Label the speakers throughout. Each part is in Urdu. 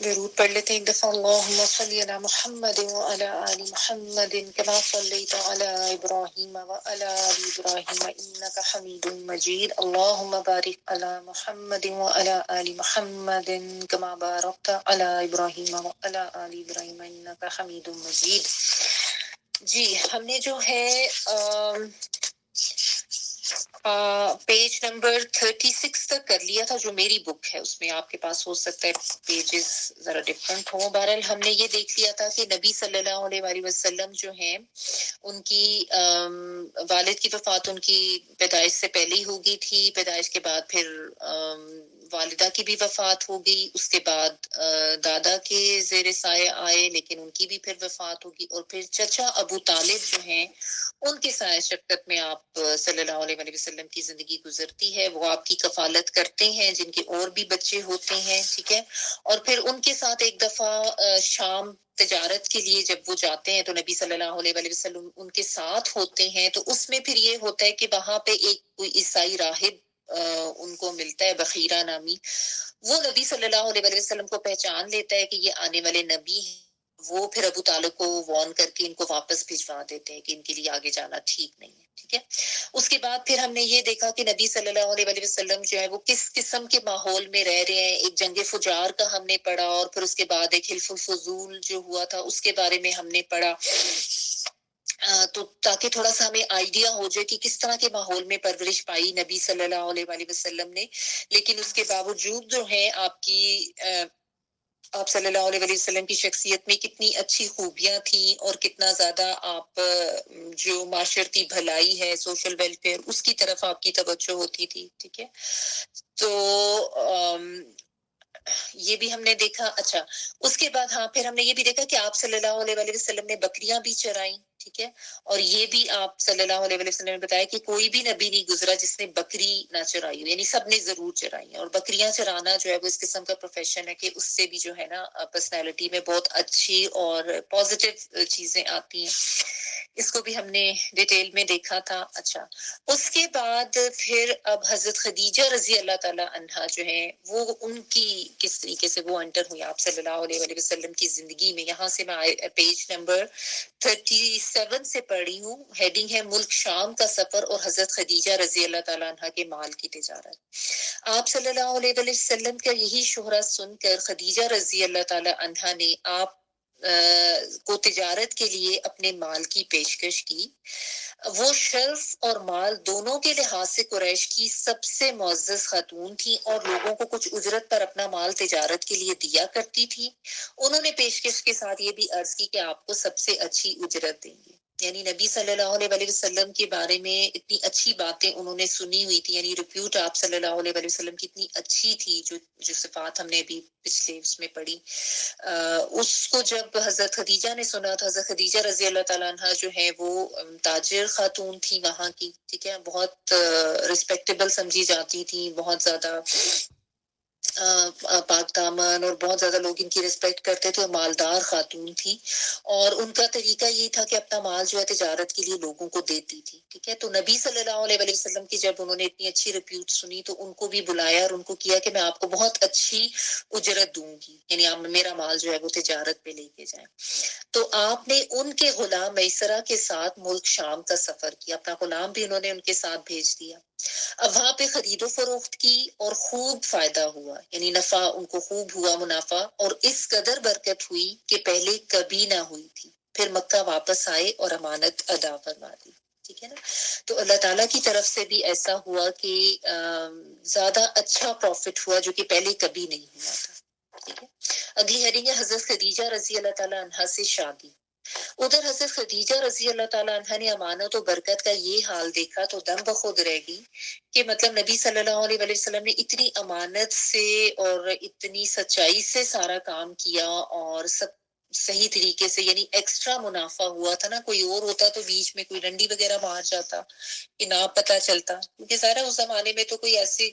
Speaker 1: درود پڑھ لیتے ہیں ایک دفعہ. اللہم صلی علی محمد وعلی آل محمد کما صلیت علی ابراہیم وعلی آل ابراہیم انک حمید مجید. اللہم بارک علی محمد وعلی آل محمد کما بارکت علی ابراہیم وعلی آل ابراہیم انک حمید مجید. جی ہم نے جو ہے پیج نمبر 36 تک کر لیا تھا جو میری بک ہے. اس میں آپ کے پاس ہو سکتا ہے پیجز ذرا ڈفرنٹ ہوں. بہرحال ہم نے یہ دیکھ لیا تھا کہ نبی صلی اللہ علیہ وآلہ وسلم جو ہیں ان کی والد کی وفات ان کی پیدائش سے پہلے ہی ہو گئی تھی. پیدائش کے بعد پھر والدہ کی بھی وفات ہو گئی. اس کے بعد دادا کے زیر سایہ آئے لیکن ان کی بھی پھر وفات ہوگی. اور پھر چچا ابو طالب جو ہیں ان کے سایہ شفقت میں آپ صلی اللہ علیہ وآلہ وسلم کی زندگی گزرتی ہے. وہ آپ کی کفالت کرتے ہیں جن کے اور بھی بچے ہوتے ہیں. ٹھیک ہے. اور پھر ان کے ساتھ ایک دفعہ شام تجارت کے لیے جب وہ جاتے ہیں تو نبی صلی اللہ علیہ وآلہ وسلم ان کے ساتھ ہوتے ہیں. تو اس میں پھر یہ ہوتا ہے کہ وہاں پہ ایک کوئی عیسائی راہب ان کو ملتا ہے بخیرہ نامی. وہ نبی صلی اللہ علیہ وآلہ وسلم کو پہچان لیتا ہے کہ یہ آنے والے نبی ہیں. وہ پھر ابو طالب کو وارن کر کے ان کو واپس بھجوا دیتے ہیں کہ ان کے لیے آگے جانا ٹھیک نہیں ہے. ٹھیک ہے. اس کے بعد پھر ہم نے یہ دیکھا کہ نبی صلی اللہ علیہ وآلہ وسلم جو ہے وہ کس قسم کے ماحول میں رہ رہے ہیں. ایک جنگ فجار کا ہم نے پڑھا اور پھر اس کے بعد ایک حلف الفضول جو ہوا تھا اس کے بارے میں ہم نے پڑھا. تو تاکہ تھوڑا سا ہمیں آئیڈیا ہو جائے کہ کس طرح کے ماحول میں پرورش پائی نبی صلی اللہ علیہ وآلہ وسلم نے. لیکن اس کے باوجود جو ہے آپ صلی اللہ علیہ وسلم کی شخصیت میں کتنی اچھی خوبیاں تھیں اور کتنا زیادہ آپ جو معاشرتی بھلائی ہے سوشل ویلفیئر اس کی طرف آپ کی توجہ ہوتی تھی. ٹھیک ہے. تو یہ بھی ہم نے دیکھا. اچھا اس کے بعد پھر ہم نے یہ بھی دیکھا کہ آپ صلی اللہ علیہ وآلہ وسلم نے بکریاں بھی چرائیں. ٹھیک ہے. اور یہ بھی آپ صلی اللہ علیہ وسلم نے بتایا کہ کوئی بھی نبی نہیں گزرا جس نے بکری نہ چرائی ہو. یعنی سب نے ضرور چرائی ہیں. اور بکریاں چرانا جو ہے وہ اس قسم کا پروفیشن ہے کہ اس سے بھی جو ہے نا پرسنالٹی میں بہت اچھی اور پازیٹیو چیزیں آتی ہیں. اس کو بھی ہم نے ڈیٹیل میں دیکھا تھا. اچھا اس کے بعد پھر اب حضرت خدیجہ رضی اللہ تعالی عنہا جو ہے وہ ان کی کس طریقے سے وہ انٹر ہوئی آپ صلی اللہ علیہ وآلہ وسلم کی زندگی میں. یہاں سے میں پیج نمبر 37 سے پڑھی ہوں. ہیڈنگ ہے ملک شام کا سفر اور حضرت خدیجہ رضی اللہ تعالیٰ عنہ کے مال کی تجارت. آپ صلی اللہ علیہ وسلم کا یہی شہرت سن کر خدیجہ رضی اللہ تعالیٰ عنہ نے آپ کو تجارت کے لیے اپنے مال کی پیشکش کی. وہ شرف اور مال دونوں کے لحاظ سے قریش کی سب سے معزز خاتون تھی اور لوگوں کو کچھ اجرت پر اپنا مال تجارت کے لیے دیا کرتی تھی. انہوں نے پیشکش کے ساتھ یہ بھی عرض کی کہ آپ کو سب سے اچھی اجرت دیں گے. یعنی نبی صلی اللہ علیہ وآلہ وسلم کے بارے میں اتنی اچھی باتیں انہوں نے سنی ہوئی تھی. یعنی ریپیوٹ آپ صلی اللہ علیہ وآلہ وسلم کی اتنی اچھی تھی جو صفات ہم نے ابھی پچھلے اس میں پڑھی. اس کو جب حضرت خدیجہ نے سنا تو حضرت خدیجہ رضی اللہ تعالیٰ عنہ جو ہے وہ تاجر خاتون تھی وہاں کی. ٹھیک ہے. بہت ریسپیکٹیبل سمجھی جاتی تھی. بہت زیادہ پاک دامن اور بہت زیادہ لوگ ان کی ریسپیکٹ کرتے تھے. اور مالدار خاتون تھی اور ان کا طریقہ یہ تھا کہ اپنا مال جو ہے تجارت کے لیے لوگوں کو دیتی تھی. ٹھیک ہے. تو نبی صلی اللہ علیہ وآلہ وسلم کی جب انہوں نے اتنی اچھی ریپیوٹ سنی تو ان کو بھی بلایا اور ان کو کیا کہ میں آپ کو بہت اچھی اجرت دوں گی. یعنی آپ میرا مال جو ہے وہ تجارت پہ لے کے جائیں. تو آپ نے ان کے غلام میسرہ کے ساتھ ملک شام کا سفر کیا. اپنا غلام بھی انہوں نے ان کے ساتھ بھیج دیا. اب وہاں پہ خرید و فروخت کی اور خوب فائدہ ہوا. یعنی نفع ان کو خوب ہوا منافع اور اس قدر برکت ہوئی کہ پہلے کبھی نہ ہوئی تھی. پھر مکہ واپس آئے اور امانت ادا فرما دی. ٹھیک ہے نا. تو اللہ تعالیٰ کی طرف سے بھی ایسا ہوا کہ زیادہ اچھا پروفٹ ہوا جو کہ پہلے کبھی نہیں ہوا تھا. ٹھیک ہے. اگلی ہیڈنگ ہے حضرت خدیجہ رضی اللہ تعالیٰ عنہا سے شادی. ادھر حضرت خدیجہ رضی اللہ تعالیٰ عنہ نے امانت و برکت کا یہ حال دیکھا تو دم بخود رہ گئی کہ مطلب نبی صلی اللہ علیہ وآلہ وسلم نے اتنی امانت سے اور اتنی سچائی سے سارا کام کیا اور سب صحیح طریقے سے. یعنی ایکسٹرا منافع ہوا تھا نا. کوئی اور ہوتا تو بیچ میں کوئی ڈنڈی وغیرہ مار جاتا کہ نہ پتہ چلتا. کیونکہ ظاہر اس زمانے میں تو کوئی ایسے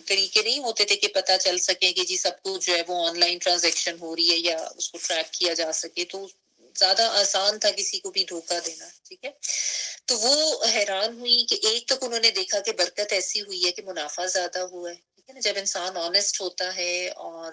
Speaker 1: طریقے نہیں ہوتے تھے کہ پتہ چل سکے کہ جی سب کچھ جو ہے وہ آن لائن ٹرانزیکشن ہو رہی ہے یا اس کو ٹریک کیا جا سکے. تو زیادہ آسان تھا کسی کو بھی دھوکہ دینا. ٹھیک ہے. تو وہ حیران ہوئی کہ ایک تک انہوں نے دیکھا کہ برکت ایسی ہوئی ہے کہ منافع زیادہ ہوا ہے. ٹھیک ہے نا. جب انسان آنےسٹ ہوتا ہے اور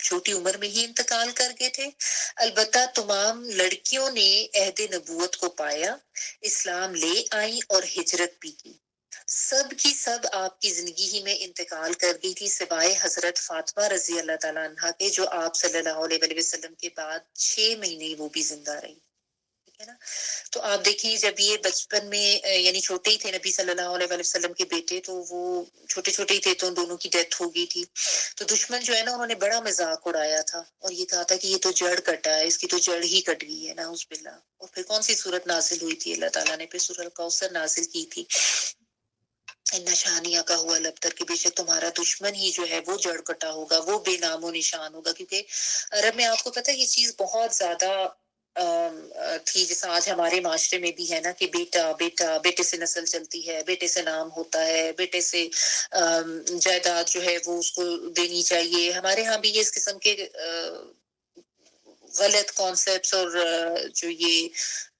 Speaker 1: چھوٹی عمر میں ہی انتقال کر گئے تھے. البتہ تمام لڑکیوں نے عہد نبوت کو پایا, اسلام لے آئی اور ہجرت بھی کی. سب کی سب آپ کی زندگی ہی میں انتقال کر گئی تھی سوائے حضرت فاطمہ رضی اللہ تعالیٰ عنہا کے, جو آپ صلی اللہ علیہ وسلم کے بعد 6 مہینے وہ بھی زندہ رہی. ٹھیک ہے نا. تو آپ دیکھیں جب یہ بچپن میں یعنی چھوٹے ہی تھے نبی صلی اللہ علیہ وسلم کے بیٹے, تو وہ چھوٹے چھوٹے ہی تھے تو ان دونوں کی ڈیتھ ہو گئی تھی. تو دشمن جو ہے نا انہوں نے بڑا مذاق اڑایا تھا اور یہ کہا تھا کہ یہ تو جڑ کٹا ہے, اس کی تو جڑ ہی کٹ گئی ہے نعوذ باللہ. اور پھر کون سی صورت نازل ہوئی تھی؟ اللہ تعالیٰ نے پھر سورۃ الکوثر نازل کی تھی, ان شانیہ کا ہوا لبتر, کہ بے شک تمہارا دشمن ہی جو ہے وہ جڑ کٹا ہوگا, وہ بے نام و نشان ہوگا. کیونکہ عرب میں آپ کو پتہ ہے یہ چیز بہت زیادہ تھی, جیسا آج ہمارے معاشرے میں بھی ہے نا کہ بیٹا بیٹا, بیٹے سے نسل چلتی ہے, بیٹے سے نام ہوتا ہے, بیٹے سے جائیداد جو ہے وہ اس کو دینی چاہیے. ہمارے ہاں بھی یہ اس قسم کے غلط کانسیپٹس اور جو یہ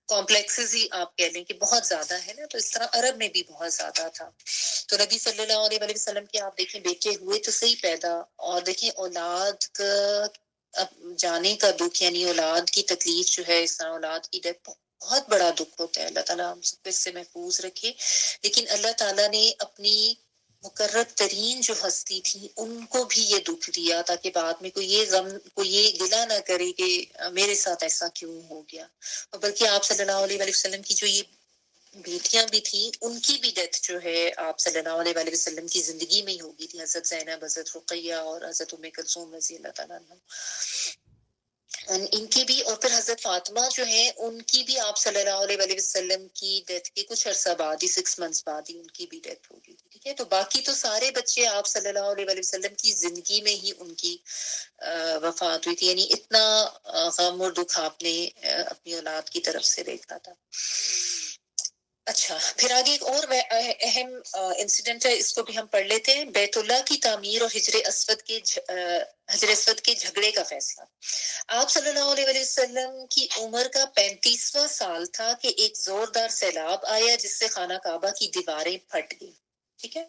Speaker 1: کمپلیکسز ہی آپ کہہ لیں کہ بہت زیادہ ہے نا, تو اس طرح عرب میں بھی بہت زیادہ تھا. تو نبی صلی اللہ علیہ وسلم کے آپ دیکھیں بیٹے ہوئے تو صحیح پیدا, اور دیکھیں اولاد کا جانے کا دکھ, یعنی اولاد کی تکلیف جو ہے, اس طرح اولاد کی ڈیتھ بہت بڑا دکھ ہوتا ہے. اللہ تعالیٰ ہم سب کو اس سے محفوظ رکھے. لیکن اللہ تعالیٰ نے اپنی مقرب ترین جو ہستی تھی ان کو بھی یہ دکھ دیا تاکہ بعد میں کوئی یہ غم, کوئی یہ گلہ نہ کرے کہ میرے ساتھ ایسا کیوں ہو گیا. اور بلکہ آپ صلی اللہ علیہ وسلم کی جو یہ بیٹیاں بھی تھیں ان کی بھی ڈیتھ جو ہے آپ صلی اللہ علیہ وسلم کی زندگی میں ہی ہوگی تھی. حضرت زینب, حضرت رقیہ اور حضرت ام کلثوم رضی اللہ تعالیٰ عنہ, ان کی بھی. اور پھر حضرت فاطمہ جو ہیں ان کی بھی آپ صلی اللہ علیہ وسلم کی ڈیتھ کے کچھ عرصہ بعد ہی 6 months بعد ہی ان کی بھی ڈیتھ ہوگی. ٹھیک ہے. تو باقی تو سارے بچے آپ صلی اللہ علیہ وسلم کی زندگی میں ہی ان کی وفات ہوئی تھی. یعنی اتنا غم اور دکھ آپ نے اپنی اولاد کی طرف سے دیکھا تھا. اچھا, پھر آگے ایک اور اہم انسیڈنٹ ہے, اس کو بھی ہم پڑھ لیتے ہیں. بیت اللہ کی تعمیر اور حجر اسود کے جھگڑے کا فیصلہ. آپ صلی اللہ علیہ وسلم کی عمر کا 35واں سال تھا کہ ایک زوردار سیلاب آیا جس سے خانہ کعبہ کی دیواریں پھٹ گئی. ٹھیک ہے.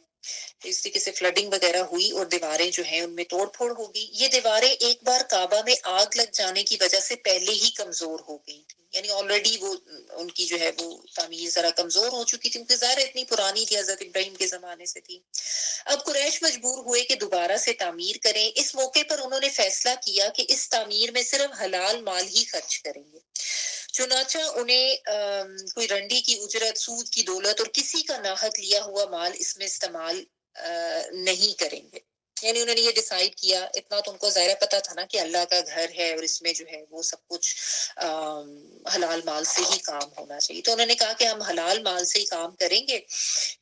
Speaker 1: اس طریقے سے فلڈنگ وغیرہ ہوئی اور دیواریں جو ہیں ان میں توڑ پھوڑ ہو گئی. یہ دیواریں ایک بار کعبہ میں آگ لگ جانے کی وجہ سے پہلے ہی کمزور ہو گئی تھی, یعنی آلریڈی وہ ان کی جو ہے وہ تعمیر ذرا کمزور ہو چکی تھی, کیونکہ ظاہر اتنی پرانی تھی, حضرت ابراہیم کے زمانے سے تھی. اب قریش مجبور ہوئے کہ دوبارہ سے تعمیر کریں. اس موقع پر انہوں نے فیصلہ کیا کہ اس تعمیر میں صرف حلال مال ہی خرچ کریں گے. چنانچہ انہیں کوئی رنڈی کی اجرت, سود کی دولت اور کسی کا ناحق لیا ہوا مال اس میں استعمال نہیں کریں گے. یعنی انہوں نے یہ ڈیسائیڈ کیا, اتنا تو ان کو ظاہر پتا تھا نا کہ اللہ کا گھر ہے اور اس میں جو ہے وہ سب کچھ حلال مال سے ہی کام ہونا چاہیے. تو انہوں نے کہا کہ ہم حلال مال سے ہی کام کریں گے,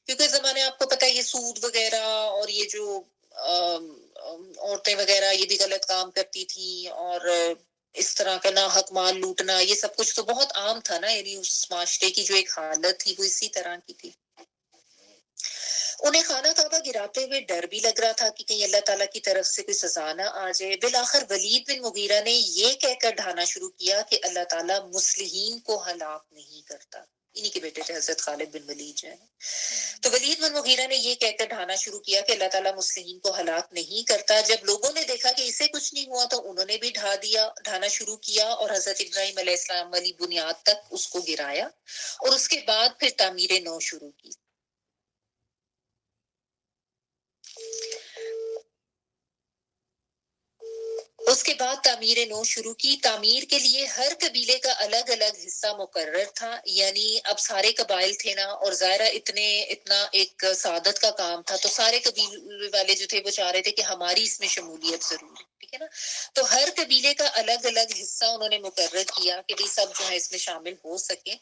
Speaker 1: کیونکہ زمانے آپ کو پتا ہے یہ سود وغیرہ اور یہ جو عورتیں وغیرہ یہ بھی غلط کام کرتی تھی, اور اس طرح کا ناحق مال لوٹنا, یہ سب کچھ تو بہت عام تھا نا. یعنی اس معاشرے کی جو ایک حالت تھی وہ اسی طرح کی تھی. انہیں خانہ کعبہ گراتے ہوئے ڈر بھی لگ رہا تھا کہ کہیں اللہ تعالیٰ کی طرف سے کوئی سزا نہ آ جائے. بالآخر ولید بن مغیرہ نے یہ کہہ کر ڈھانا شروع کیا کہ اللہ تعالیٰ مصلحین کو ہلاک نہیں کرتا. انہی کے بیٹے تھے حضرت خالد بن ولید جو ہے. تو ولید بن مغیرہ نے یہ کہہ کر ڈھانا شروع کیا کہ اللہ تعالیٰ مصلحین کو ہلاک نہیں کرتا. جب لوگوں نے دیکھا کہ اسے کچھ نہیں ہوا تو انہوں نے بھی ڈھانا شروع کیا اور حضرت ابراہیم علیہ السلام والی بنیاد تک اس کو گرایا, اور اس کے بعد پھر تعمیر نو شروع کی. اس کے بعد تعمیر نو شروع کی. تعمیر کے لیے ہر قبیلے کا الگ الگ حصہ مقرر تھا. یعنی اب سارے قبائل تھے نا, اور ظاہرہ اتنا ایک سعادت کا کام تھا, تو سارے قبیلے والے جو تھے وہ چاہ رہے تھے کہ ہماری اس میں شمولیت ضرور ہے. ٹھیک ہے نا. تو ہر قبیلے کا الگ الگ حصہ انہوں نے مقرر کیا کہ بھی سب جو ہے اس میں شامل ہو سکیں.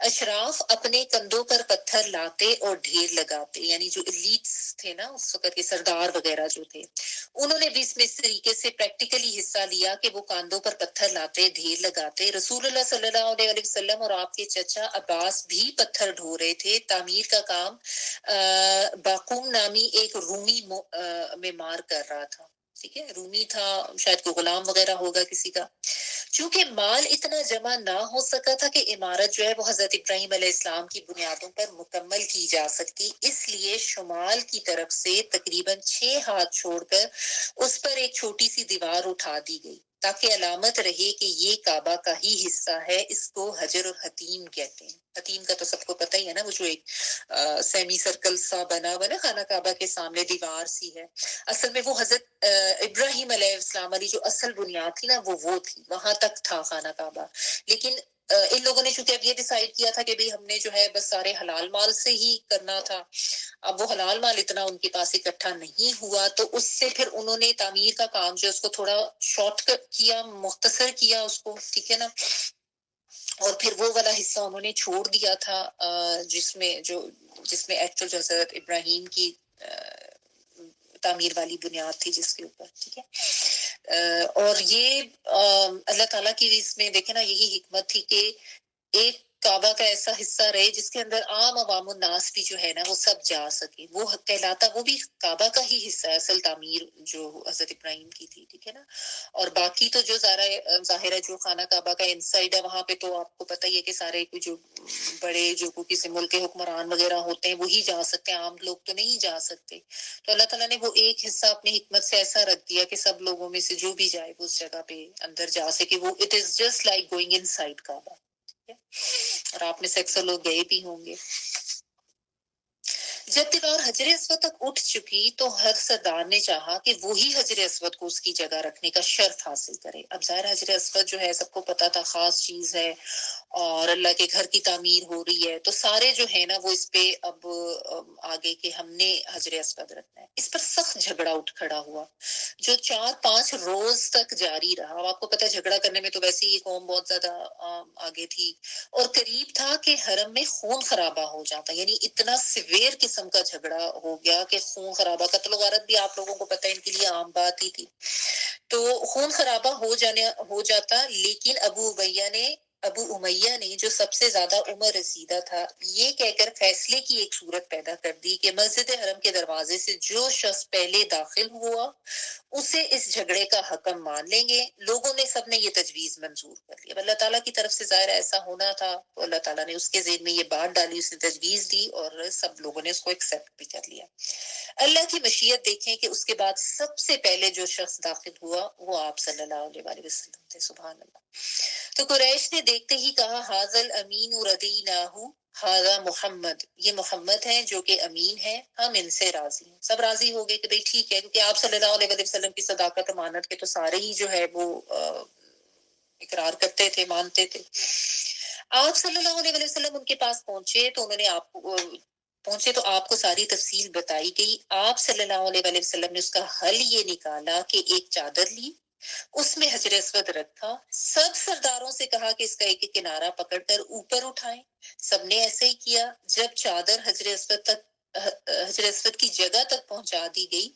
Speaker 1: اشراف اپنے کندھوں پر پتھر لاتے اور ڈھیر لگاتے, یعنی جو ایلیٹس تھے نا اس وقت کے سردار وغیرہ جو تھے, انہوں نے بھی اس میں اس طریقے سے پریکٹیکلی حصہ لیا کہ وہ کاندھوں پر پتھر لاتے, ڈھیر لگاتے. رسول اللہ صلی اللہ علیہ وسلم اور آپ کے چچا عباس بھی پتھر ڈھو رہے تھے. تعمیر کا کام باقوم نامی ایک رومی معمار کر رہا تھا. ٹھیک ہے, رومی تھا, شاید کوئی غلام وغیرہ ہوگا کسی کا. چونکہ مال اتنا جمع نہ ہو سکا تھا کہ عمارت جو ہے وہ حضرت ابراہیم علیہ السلام کی بنیادوں پر مکمل کی جا سکتی, اس لیے شمال کی طرف سے تقریباً 6 ہاتھ چھوڑ کر اس پر ایک چھوٹی سی دیوار اٹھا دی گئی تاکہ علامت رہے کہ یہ کعبہ کا ہی حصہ ہے. اس کو حجر الحتیم کہتے ہیں. حتیم کا تو سب کو پتہ ہی ہے نا, وہ جو ایک سیمی سرکل سا بنا ہوا نا خانہ کعبہ کے سامنے دیوار سی ہے, اصل میں وہ حضرت ابراہیم علیہ السلام علی جو اصل بنیاد تھی نا وہ تھی, وہاں تک تھا خانہ کعبہ. لیکن ان لوگوں نے چونکہ اب یہ ڈیسائیڈ کیا تھا کہ بھئی ہم نے جو ہے بس سارے حلال مال سے ہی کرنا تھا, اب وہ حلال مال اتنا ان کے پاس اکٹھا نہیں ہوا, تو اس سے پھر انہوں نے تعمیر کا کام جو اس کو تھوڑا شارٹ کٹ کیا, مختصر کیا اس کو, ٹھیک ہے نا, اور پھر وہ والا حصہ انہوں نے چھوڑ دیا تھا جس میں ایکچوئل جو حضرت ابراہیم کی تعمیر والی بنیاد تھی جس کے اوپر, ٹھیک ہے. اور یہ اللہ تعالیٰ کی اس میں دیکھیں نا یہی حکمت تھی کہ ایک کعبہ کا ایسا حصہ رہے جس کے اندر عام عوام الناس بھی جو ہے نا وہ سب جا سکے, وہ کہلاتا, وہ بھی کعبہ کا ہی حصہ ہے اصل تعمیر جو حضرت ابراہیم کی تھی, ٹھیک ہے نا. اور باقی تو جو ظاہر ہے جو خانہ کعبہ کا انسائڈ ہے وہاں پہ تو آپ کو پتہ ہی ہے کہ سارے جو بڑے جو کسی ملک کے حکمران وغیرہ ہوتے ہیں وہی جا سکتے ہیں, عام لوگ تو نہیں جا سکتے. تو اللہ تعالیٰ نے وہ ایک حصہ اپنی حکمت سے ایسا رکھ دیا کہ سب لوگوں میں سے جو بھی جائے وہ اس جگہ پہ اندر جا سکے. وہ it is just like going inside Kaaba, اور آپ میں سے اکثر لوگ گئے بھی ہوں گے. جب دیوار حجر اسود تک اٹھ چکی تو ہر سردار نے چاہا کہ وہی حجر اسود کو اس کی جگہ رکھنے کا شرف حاصل کرے. اب ظاہر حجر اسود جو ہے سب کو پتا تھا خاص چیز ہے اور اللہ کے گھر کی تعمیر ہو رہی ہے, تو سارے جو ہے نا وہ اس پہ اب آگے کہ ہم نے حجر اسود رکھنا ہے. اس پر سخت جھگڑا اٹھ کھڑا ہوا جو 4-5 روز تک جاری رہا. اب آپ کو پتا جھگڑا کرنے میں تو ویسے ہی قوم بہت زیادہ آگے تھی, اور قریب تھا کہ حرم میں خون خرابہ ہو جاتا, یعنی اتنا سیویر قسم کا جھگڑا ہو گیا کہ خون خرابہ, قتل و غارت بھی آپ لوگوں کو پتہ ہے ان کے لیے عام بات ہی تھی. تو خون خرابہ ہو جاتا, لیکن ابو امیہ نے جو سب سے زیادہ عمر رسیدہ تھا یہ کہہ کر فیصلے کی ایک صورت پیدا کر دی کہ مسجد حرم کے دروازے سے جو شخص پہلے داخل ہوا اسے اس جھگڑے کا حکم مان لیں گے. لوگوں نے سب نے یہ تجویز منظور کر لی. اب اللہ تعالیٰ کی طرف سے ظاہر ایسا ہونا تھا تو اللہ تعالیٰ نے اس کے ذہن میں یہ بات ڈالی, اس نے تجویز دی اور سب لوگوں نے اس کو ایکسپٹ بھی کر لیا. اللہ کی مشیت دیکھیں کہ اس کے بعد سب سے پہلے جو شخص داخل ہوا وہ آپ صلی اللہ علیہ وسلم تھے. سبحان اللہ. تو قریش نے دیکھتے ہی کہا حاذل امین ردیناہ, ہاذا محمد, یہ محمد ہیں جو کہ امین ہے, ہم ان سے راضی ہیں. سب راضی ہو گئے کہ بھئی ٹھیک ہے, کیونکہ آپ صلی اللہ علیہ وسلم کی صداقت امانت کے تو سارے ہی جو ہے وہ اقرار کرتے تھے, مانتے تھے. آپ صلی اللہ علیہ وسلم ان کے پاس پہنچے تو آپ کو ساری تفصیل بتائی گئی. آپ صلی اللہ علیہ وسلم نے اس کا حل یہ نکالا کہ ایک چادر لی, اس میں حجر اسود رکھا, سب سرداروں سے کہا کہ اس کا ایک کنارہ پکڑ کر اوپر اٹھائیں. سب نے ایسے ہی کیا. جب چادر حجر اسود کی جگہ تک پہنچا دی گئی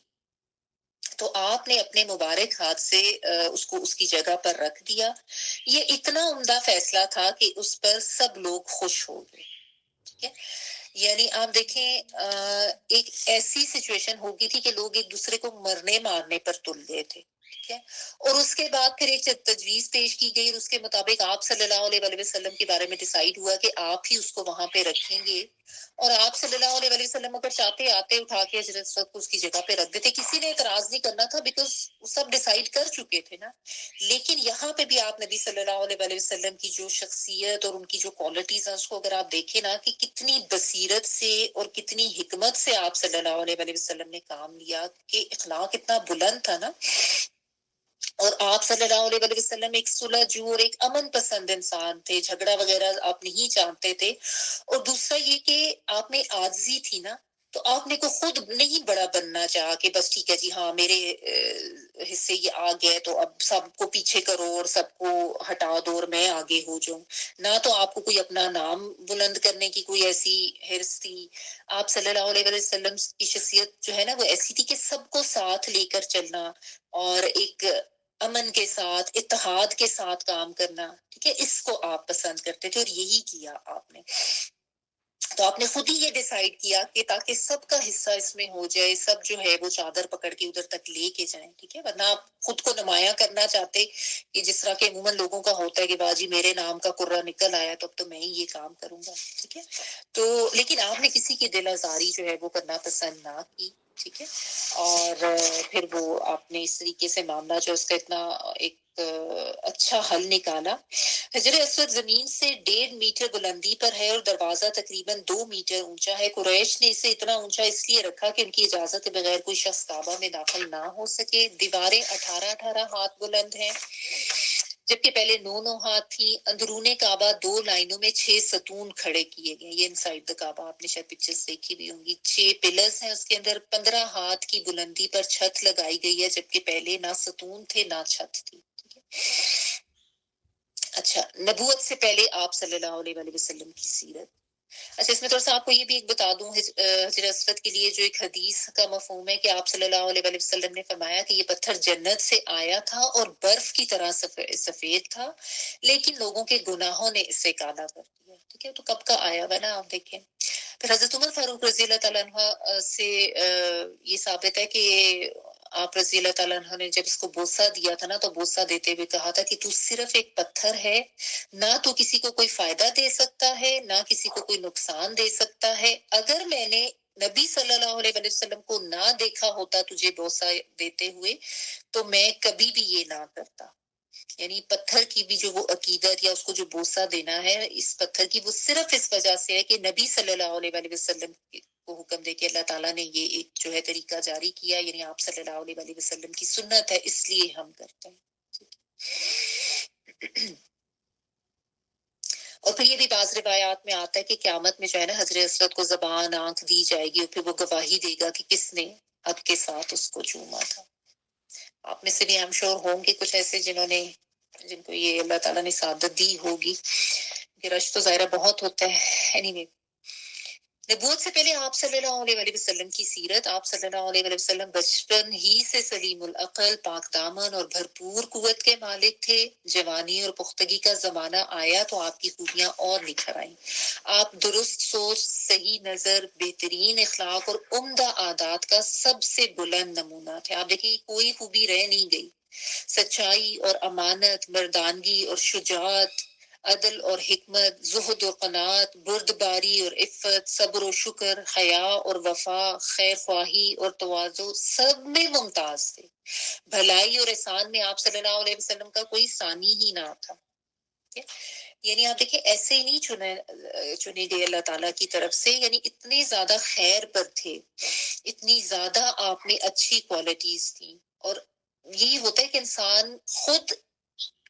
Speaker 1: تو آپ نے اپنے مبارک ہاتھ سے اس کی جگہ پر رکھ دیا. یہ اتنا عمدہ فیصلہ تھا کہ اس پر سب لوگ خوش ہو گئے. ٹھیک ہے, یعنی آپ دیکھیں ایک ایسی سچویشن ہو گئی تھی کہ لوگ ایک دوسرے کو مرنے مارنے پر تل گئے تھے. ٹھیک ہے, اور اس کے بعد پھر ایک تجویز پیش کی گئی, اس کے مطابق آپ صلی اللہ علیہ وسلم کے بارے میں ڈیسائیڈ ہوا کہ آپ ہی اس کو وہاں پہ رکھیں گے, اور آپ صلی اللہ علیہ وسلم اگر چاہتے آتے اٹھا کے حضرت کو اس کی جگہ پہ رکھ دیتے, کسی نے اعتراض نہیں کرنا تھا بیکاز سب ڈیسائیڈ کر چکے تھے نا. لیکن یہاں پہ بھی آپ نبی صلی اللہ علیہ وسلم کی جو شخصیت اور ان کی جو کوالٹیز ہیں اس کو اگر آپ دیکھیں نا کہ کتنی بصیرت سے اور کتنی حکمت سے آپ صلی اللہ علیہ وسلم نے کام لیا, کہ اخلاق اتنا بلند تھا نا. اور آپ صلی اللہ علیہ وسلم ایک صلح جو اور ایک امن پسند انسان تھے, جھگڑا وغیرہ آپ نہیں چاہتے تھے. اور دوسرا یہ کہ آپ میں عاجزی تھی نا, تو آپ نے کو خود نہیں بڑا بننا چاہا کہ بس ٹھیک ہے جی ہاں میرے حصے یہ آ گئے تو اب سب کو پیچھے کرو اور سب کو ہٹا دو اور میں آگے ہو جاؤں. نہ تو آپ کو کوئی اپنا نام بلند کرنے کی کوئی ایسی حرص تھی. آپ صلی اللہ علیہ وسلم کی شخصیت جو ہے نا وہ ایسی تھی کہ سب کو ساتھ لے کر چلنا اور ایک امن کے ساتھ اتحاد کے ساتھ کام کرنا. ٹھیک ہے, اس کو آپ پسند کرتے تھے اور یہی کیا آپ نے. تو آپ نے خود ہی یہ ڈیسائیڈ کیا کہ تاکہ سب کا حصہ اس میں ہو جائے، سب جو ہے وہ چادر پکڑ کے ادھر تک لے کے جائیں، ٹھیک ہے، ورنہ آپ خود کو نمایاں کرنا چاہتے کہ جس طرح کے عموماً لوگوں کا ہوتا ہے کہ باجی میرے نام کا قرہ نکل آیا تو اب تو میں ہی یہ کام کروں گا، ٹھیک ہے. تو لیکن آپ نے کسی کی دل آزاری جو ہے وہ کرنا پسند نہ کی، ٹھیک ہے، اور پھر وہ آپ نے اس طریقے سے معاملہ جو اس کا اتنا ایک اچھا حل نکالا. حجر اسود زمین سے 1.5 میٹر بلندی پر ہے اور دروازہ تقریباً 2 میٹر اونچا ہے. قریش نے اسے اتنا اونچا اس لیے رکھا کہ ان کی اجازت کے بغیر کوئی شخص کعبہ میں داخل نہ ہو سکے. دیواریں 18 ہاتھ بلند ہیں جبکہ پہلے 9 ہاتھ تھی. اندرون کعبہ 2 لائنوں میں 6 ستون کھڑے کیے گئے. یہ انسائڈ دا کعبہ آپ نے شاید پکچرز دیکھی بھی ہوں گی. 6 پلرز ہیں اس کے اندر. 15 ہاتھ کی بلندی پر چھت لگائی گئی ہے جبکہ پہلے نہ ستون تھے نہ چھت تھی. اچھا، نبوت سے پہلے آپ صلی اللہ علیہ وآلہ وسلم کی سیرت. اچھا، اس میں تھوڑا سا آپ کو یہ بھی ایک بتا دوں حجر اسود کے لیے جو ایک حدیث کا مفہوم ہے کہ آپ صلی اللہ علیہ وآلہ وسلم نے فرمایا کہ یہ پتھر جنت سے آیا تھا اور برف کی طرح سفید تھا، لیکن لوگوں کے گناہوں نے اسے کالا کر دیا. ٹھیک ہے، تو کب کا آیا ہوا نا آپ دیکھیں. پھر حضرت عمر فاروق رضی اللہ تعالیٰ عنہ سے یہ ثابت ہے کہ آپ رضی اللہ تعالیٰ عنہ نے جب اس کو بوسہ دیا تھا نا تو بوسہ دیتے ہوئے کہا تھا کہ تو صرف ایک پتھر ہے، نہ تو کسی کو کوئی فائدہ دے سکتا ہے نہ کسی کو کوئی نقصان دے سکتا ہے. اگر میں نے نبی صلی اللہ علیہ وآلہ وسلم کو نہ دیکھا ہوتا تجھے بوسہ دیتے ہوئے تو میں کبھی بھی یہ نہ کرتا. یعنی پتھر کی بھی جو وہ عقیدت یا اس کو جو بوسہ دینا ہے اس پتھر کی، وہ صرف اس وجہ سے ہے کہ نبی صلی اللہ علیہ وآلہ وسلم کو حکم دے کے اللہ تعالیٰ نے یہ ایک جو ہے طریقہ جاری کیا، یعنی آپ صلی اللہ علیہ وآلہ وسلم کی سنت ہے اس لیے ہم کرتے ہیں. اور پھر یہ بھی بعض روایات میں آتا ہے کہ قیامت میں جو ہے نا حضرت اسود کو زبان آنکھ دی جائے گی اور پھر وہ گواہی دے گا کہ کس نے حق کے ساتھ اس کو چوما تھا. آپ میں سے بھی ہم شور ہوں گے کچھ ایسے جن کو یہ اللہ تعالیٰ نے سعادت دی ہوگی کہ رش تو ظاہرہ بہت ہوتا ہے. anyway، نبوت سے پہلے آپ صلی اللہ علیہ وآلہ وسلم کی سیرت. آپ صلی اللہ علیہ وآلہ وسلم بچپن ہی سے سلیم العقل، پاک دامن اور بھرپور قوت کے مالک تھے. جوانی اور پختگی کا زمانہ آیا تو آپ کی خوبیاں اور نکھر آئیں. آپ درست سوچ، صحیح نظر، بہترین اخلاق اور عمدہ عادات کا سب سے بلند نمونہ تھے. آپ دیکھیں کوئی خوبی رہ نہیں گئی. سچائی اور امانت، مردانگی اور شجاعت، عدل اور حکمت، زہد اور قناعت، بردباری اور عفت، صبر و شکر، حیا اور وفا، خیر خواہی اور تواضع سب میں ممتاز تھے. بھلائی اور احسان میں آپ صلی اللہ علیہ وسلم کا کوئی ثانی ہی نہ تھا. یعنی آپ دیکھیں ایسے ہی نہیں چنے گئے اللہ تعالیٰ کی طرف سے، یعنی اتنے زیادہ خیر پر تھے، اتنی زیادہ آپ میں اچھی کوالٹیز تھیں. اور یہی ہوتا ہے کہ انسان خود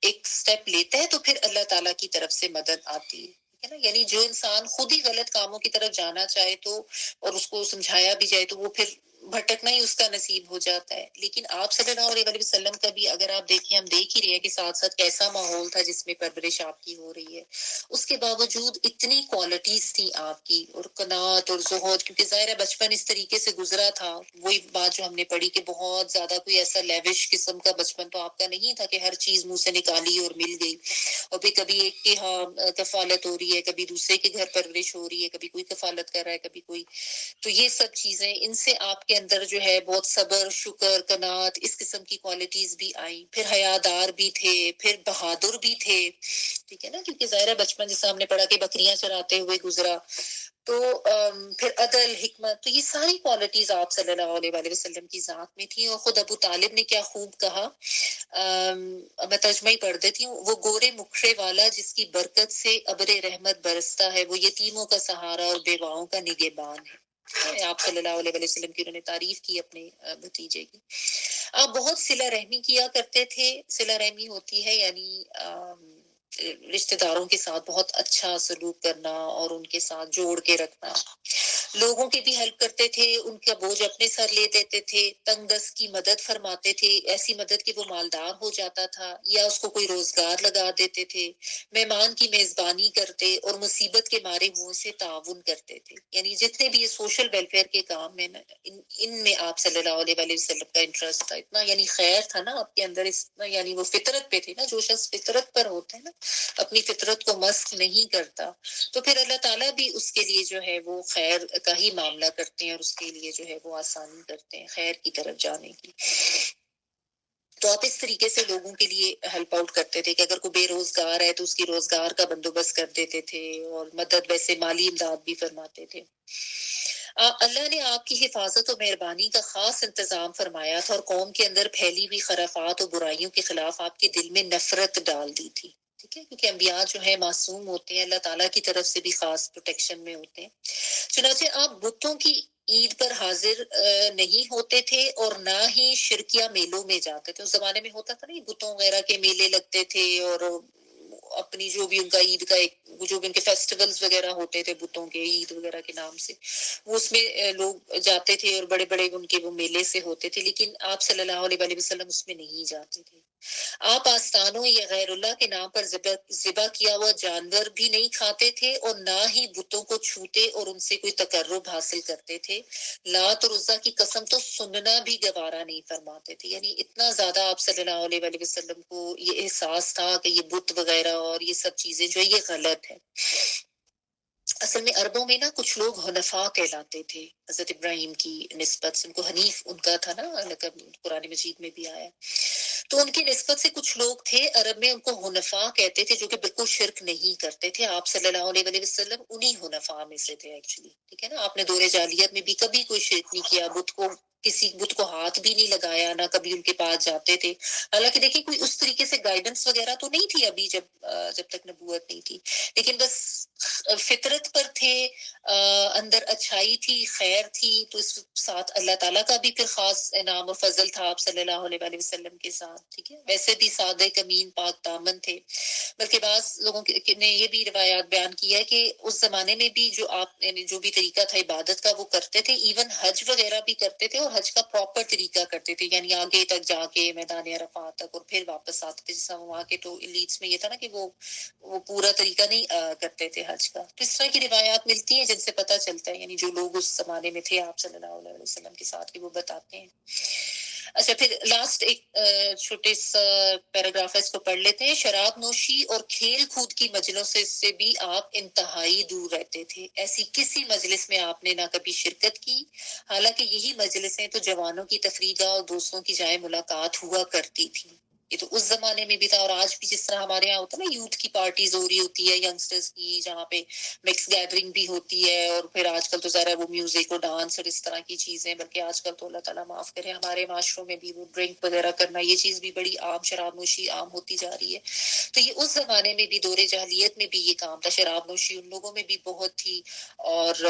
Speaker 1: ایک سٹیپ لیتا ہے تو پھر اللہ تعالیٰ کی طرف سے مدد آتی ہے نا. یعنی جو انسان خود ہی غلط کاموں کی طرف جانا چاہے تو اور اس کو سمجھایا بھی جائے تو وہ پھر بھٹکنا ہی اس کا نصیب ہو جاتا ہے. لیکن آپ صلی اللہ علیہ وآلہ وسلم کا بھی اگر آپ دیکھیں، ہم دیکھ ہی رہے ہیں کہ ساتھ ساتھ کیسا ماحول تھا جس میں پرورش آپ کی ہو رہی ہے. اس کے باوجود اتنی کوالٹیز تھی آپ کی، اور قناعت اور زہد، کیونکہ ظاہر ہے بچپن اس طریقے سے گزرا تھا. وہی بات جو ہم نے پڑھی کہ بہت زیادہ کوئی ایسا لیوش قسم کا بچپن تو آپ کا نہیں تھا کہ ہر چیز منہ سے نکالی اور مل گئی. اور پھر کبھی ایک کے ہاں کفالت ہو رہی ہے، کبھی دوسرے کے گھر پرورش ہو رہی ہے، کبھی کوئی کفالت کر رہا ہے، کبھی کوئی. تو یہ سب چیزیں ان سے آپ کے اندر جو ہے بہت صبر، شکر، قناعت، اس قسم کی کوالٹیز بھی آئیں. پھر حیادار بھی تھے، پھر بہادر بھی تھے. ٹھیک ہے نا، کیونکہ ظاہر ہے بچپن جیسے ہم نے پڑھا کہ بکریاں چراتے ہوئے گزرا. تو پھر عدل، حکمت، تو یہ ساری کوالٹیز آپ صلی اللہ علیہ وآلہ وسلم کی ذات میں تھی. اور خود ابو طالب نے کیا خوب کہا، میں ترجمہ ہی پڑھ دیتی ہوں: وہ گورے مکھڑے والا جس کی برکت سے ابر رحمت برستا ہے، وہ یتیموں کا سہارا اور بیواؤں کا نگہبان ہے. آپ صلی اللہ علیہ وسلم کی انہوں نے تعریف کی اپنے بھتیجے کی. آپ بہت صلہ رحمی کیا کرتے تھے. صلہ رحمی ہوتی ہے یعنی رشتہ داروں کے ساتھ بہت اچھا سلوک کرنا اور ان کے ساتھ جوڑ کے رکھنا. لوگوں کی بھی ہیلپ کرتے تھے، ان کا بوجھ اپنے سر لے دیتے تھے، تنگ دست کی مدد فرماتے تھے، ایسی مدد کہ وہ مالدار ہو جاتا تھا یا اس کو کوئی روزگار لگا دیتے تھے، مہمان کی میزبانی کرتے اور مصیبت کے مارے منہ سے تعاون کرتے تھے. یعنی جتنے بھی یہ سوشل ویلفیئر کے کام میں ان میں آپ صلی اللہ علیہ وآلہ وسلم کا انٹرسٹ تھا. اتنا یعنی خیر تھا نا آپ کے اندر، اتنا یعنی وہ فطرت پہ تھے نا. جو شخص فطرت پر ہوتا ہے نا، اپنی فطرت کو مسخ نہیں کرتا، تو پھر اللہ تعالیٰ بھی اس کے لیے جو ہے وہ خیر کا ہی معاملہ کرتے ہیں اور اس کے لیے جو ہے وہ آسانی کرتے ہیں خیر کی طرف جانے کی. تو آپ اس طریقے سے لوگوں کے لیے ہیلپ آؤٹ کرتے تھے کہ اگر کوئی بے روزگار ہے تو اس کی روزگار کا بندوبست کر دیتے تھے، اور مدد ویسے مالی امداد بھی فرماتے تھے. اللہ نے آپ کی حفاظت و مہربانی کا خاص انتظام فرمایا تھا، اور قوم کے اندر پھیلی ہوئی خرافات اور برائیوں کے خلاف آپ کے دل میں نفرت ڈال دی تھی. ٹھیک ہے، کیونکہ انبیاء جو ہے معصوم ہوتے ہیں، اللہ تعالیٰ کی طرف سے بھی خاص پروٹیکشن میں ہوتے ہیں. چنانچہ آپ بتوں کی عید پر حاضر نہیں ہوتے تھے اور نہ ہی شرکیہ میلوں میں جاتے تھے. اس زمانے میں ہوتا تھا نا، بتوں وغیرہ کے میلے لگتے تھے، اور اپنی جو بھی ان کا عید کا ایک جو بھی ان کے فیسٹیولز وغیرہ ہوتے تھے بتوں کے، عید وغیرہ کے نام سے، وہ اس میں لوگ جاتے تھے اور بڑے بڑے ان کے وہ میلے سے ہوتے تھے. لیکن آپ صلی اللہ علیہ وآلہ وسلم اس میں نہیں جاتے تھے. آپ آستانوں یا غیر اللہ کے نام پر ذبح کیا ہوا جانور بھی نہیں کھاتے تھے، اور نہ ہی بتوں کو چھوتے اور ان سے کوئی تقرب حاصل کرتے تھے. لات اور عزا کی قسم تو سننا بھی گوارا نہیں فرماتے تھے. یعنی اتنا زیادہ آپ صلی اللہ علیہ وآلہ وسلم کو یہ احساس تھا کہ یہ بت وغیرہ اور یہ سب چیزیں جو ہے یہ غلط ہے. اصل میں عربوں میں نا کچھ لوگ حنفاء کہلاتے تھے. حضرت ابراہیم کی نسبت سے ان کو حنیف ان کا تھا نا، قرآن مجید میں بھی آیا. تو ان کی نسبت سے کچھ لوگ تھے عرب میں، ان کو حنفاء کہتے تھے، جو کہ بالکل شرک نہیں کرتے تھے. آپ صلی اللہ علیہ وآلہ وسلم انہی حنفاء میں سے تھے ایکچولی. ٹھیک ہے نا، آپ نے دور جاہلیت میں بھی کبھی کوئی شرک نہیں کیا، کسی بت کو ہاتھ بھی نہیں لگایا، نہ کبھی ان کے پاس جاتے تھے. حالانکہ دیکھیں کوئی اس طریقے سے گائیڈنس وغیرہ تو نہیں تھی ابھی، جب تک نبوت نہیں تھی، لیکن بس فطرت پر تھے، اندر اچھائی تھی، خیر تھی. تو اس ساتھ اللہ تعالیٰ کا بھی پھر خاص انعام اور فضل تھا آپ صلی اللہ علیہ وآلہ وسلم کے ساتھ. ٹھیک ہے، ویسے بھی صادق امین پاک دامن تھے. بلکہ بعض لوگوں نے یہ بھی روایات بیان کیا ہے کہ اس زمانے میں بھی جو آپ یعنی جو بھی طریقہ تھا عبادت کا وہ کرتے تھے، ایون حج وغیرہ بھی کرتے تھے، اور حج کا پراپر طریقہ کرتے تھے. یعنی آگے تک جا کے میدان عرفات تک اور پھر واپس آتے تھے. جیسا وہاں کے تو لیڈس میں یہ تھا نا کہ وہ پورا طریقہ نہیں کرتے تھے حج کا. تو اس طرح کی روایات ملتی ہیں جن سے پتہ چلتا ہے یعنی جو لوگ اس زمانے میں تھے آپ صلی اللہ علیہ وسلم کے ساتھ کہ وہ بتاتے ہیں. اچھا، پھر لاسٹ ایک چھوٹے سا پیراگراف ہے، اس کو پڑھ لیتے ہیں. شراب نوشی اور کھیل کود کی مجلسوں سے بھی آپ انتہائی دور رہتے تھے. ایسی کسی مجلس میں آپ نے نہ کبھی شرکت کی، حالانکہ یہی مجلسیں تو جوانوں کی تفریح گاہ اور دوستوں کی جائے ملاقات ہوا کرتی تھی. یہ تو اس زمانے میں بھی تھا، اور آج بھی جس طرح ہمارے یہاں ہوتا ہے نا یوتھ کی پارٹیز ہو رہی ہوتی ہے ینگسٹرز کی، جہاں پہ مکس گیدرنگ بھی ہوتی ہے، اور پھر آج کل تو ذرا وہ میوزک اور ڈانس اور اس طرح کی چیزیں. بلکہ آج کل تو اللہ تعالیٰ معاف کرے ہمارے معاشروں میں بھی وہ ڈرنک وغیرہ کرنا یہ چیز بھی بڑی عام، شراب نوشی عام ہوتی جا رہی ہے. تو یہ اس زمانے میں بھی دور جاہلیت میں بھی یہ کام تھا. شراب نوشی ان لوگوں میں بھی بہت تھی، اور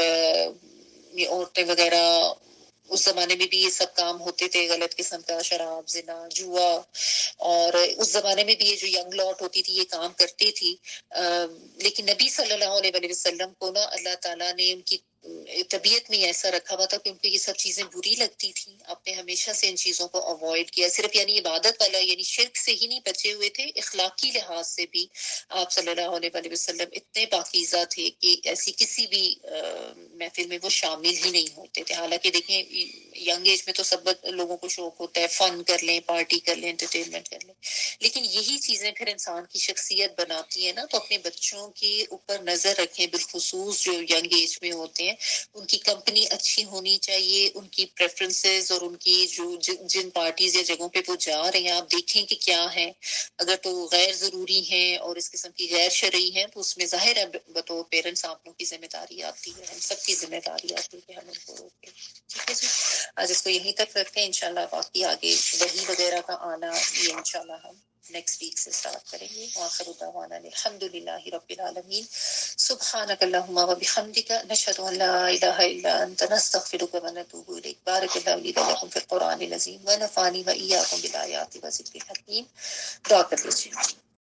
Speaker 1: یہ عورتیں وغیرہ اس زمانے میں بھی یہ سب کام ہوتے تھے، غلط قسم کا شراب، زنا، جوا. اور اس زمانے میں بھی یہ جو ینگ لاٹ ہوتی تھی یہ کام کرتی تھی. لیکن نبی صلی اللہ علیہ وسلم کو نا اللہ تعالیٰ نے ان کی طبیعت میں ایسا رکھا ہوا تھا کہ ان کو یہ سب چیزیں بری لگتی تھیں. آپ نے ہمیشہ سے ان چیزوں کو اوائڈ کیا. صرف یعنی عبادت والا یعنی شرک سے ہی نہیں بچے ہوئے تھے، اخلاقی لحاظ سے بھی آپ صلی اللہ علیہ وآلہ وسلم اتنے پاکیزہ تھے کہ ایسی کسی بھی محفل میں وہ شامل ہی نہیں ہوتے تھے. حالانکہ دیکھیں ینگ ایج میں تو سب لوگوں کو شوق ہوتا ہے فن کر لیں، پارٹی کر لیں، انٹرٹینمنٹ کر لیں، لیکن یہی چیزیں پھر انسان کی شخصیت بناتی ہیں نا. تو اپنے بچوں کے اوپر نظر رکھیں، بالخصوص جو ینگ ایج میں ہوتے ہیں. ان کی کمپنی اچھی ہونی چاہیے، ان کی پریفرنسز اور ان کی جو جن پارٹیز یا جگہوں پہ وہ جا رہے ہیں آپ دیکھیں کہ کیا ہے. اگر تو غیر ضروری ہیں اور اس قسم کی غیر شرعی ہیں تو اس میں ظاہر ہے بطور پیرنٹس آپ لوگوں کی ذمہ داری آتی ہے، ہم سب کی ذمہ داری آتی ہے کہ ہم ان کو روکیں. ٹھیک ہے جی، آج اس کو یہیں تک رکھتے ہیں. انشاءاللہ باقی آگے وحی وغیرہ کا آنا یہ انشاءاللہ ہم نیکسٹ ویک سے سٹارٹ کریں گے. وآخر دعوانا الحمدللہ رب العالمین. سبحانک اللہم و بحمدک، نشہد ان لا الہ الا انت، نستغفرک و نتوب الیک. بارک اللہ لی و لکم فی القرآن العظیم، ونفعنی و ایاکم بالآیات و ذکر الحکیم. دعا کر لیجیے.